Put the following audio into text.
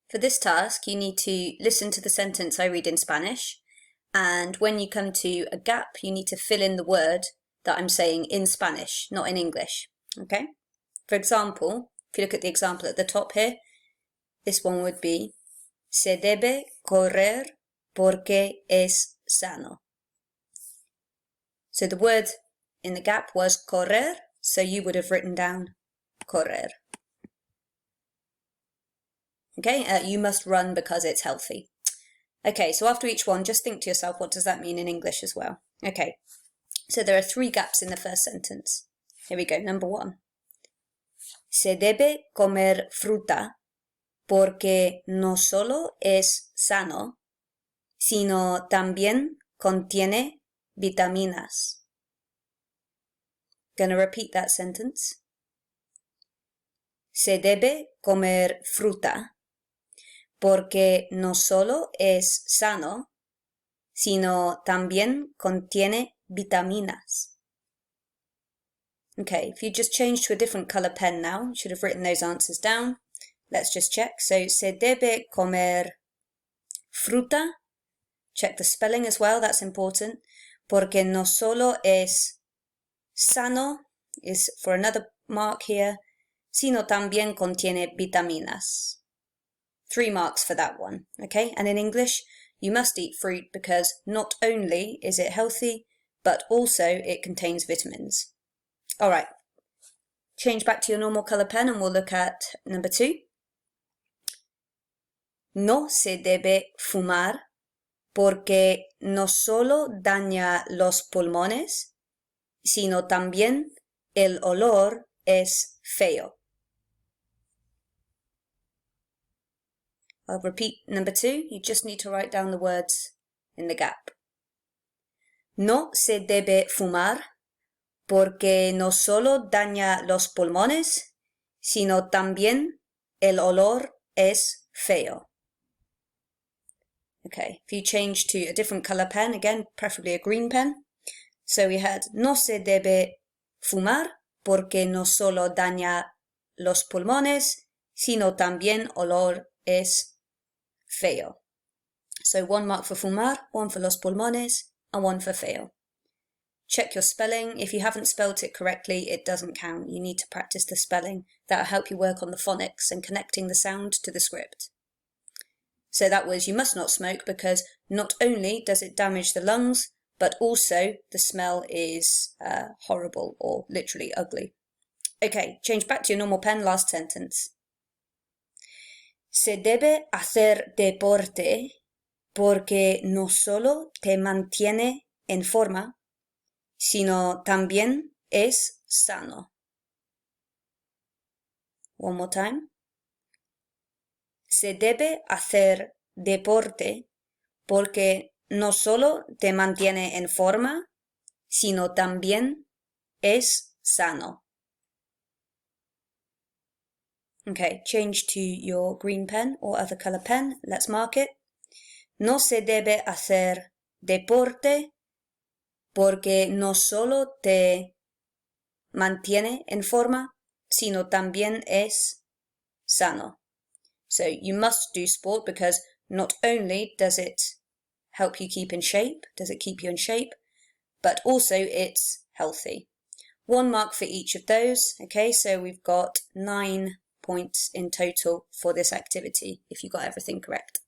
For this task, you need to listen to the sentence I read in Spanish, and when you come to a gap, you need to fill in the word that I'm saying in Spanish, not in English, okay? For example, if you look at the example at the top here, this one would be, se debe correr porque es sano. So the word in the gap was correr, so you would have written down correr. Okay, you must run because it's healthy. Okay, so after each one, just think to yourself, what does that mean in English as well? Okay, so there are 3 gaps in the first sentence. Here we go, number 1. Se debe comer fruta porque no solo es sano, sino también contiene vitaminas. Gonna repeat that sentence. Se debe comer fruta porque no solo es sano, sino también contiene vitaminas. Okay, if you just change to a different colour pen now, you should have written those answers down. Let's just check. So, se debe comer fruta. Check the spelling as well, that's important. Porque no solo es sano, is for another mark here, sino también contiene vitaminas. 3 marks for that one, okay? And in English, you must eat fruit because not only is it healthy, but also it contains vitamins. All right, change back to your normal colour pen and we'll look at number 2. No se debe fumar porque no solo daña los pulmones, sino también el olor es feo. I'll repeat number 2. You just need to write down the words in the gap. No se debe fumar porque no solo daña los pulmones, sino también el olor es feo. Okay, if you change to a different color pen, again, preferably a green pen. So we had no se debe fumar porque no solo daña los pulmones, sino también olor es feo. So 1 mark for fumar, 1 for los pulmones, and 1 for feo. Check your spelling. If you haven't spelled it correctly, it doesn't count. You need to practice the spelling. That'll help you work on the phonics and connecting the sound to the script. So that was, you must not smoke because not only does it damage the lungs, but also the smell is horrible or literally ugly. Okay, change back to your normal pen, last sentence. Se debe hacer deporte porque no solo te mantiene en forma, sino también es sano. One more time. Se debe hacer deporte porque no solo te mantiene en forma, sino también es sano. Okay, change to your green pen or other color pen. Let's mark it. No se debe hacer deporte porque no solo te mantiene en forma, sino también es sano. So you must do sport because not only does it help you keep in shape, does it keep you in shape, but also it's healthy. 1 mark for each of those. Okay, so we've got 9 points in total for this activity if you got everything correct.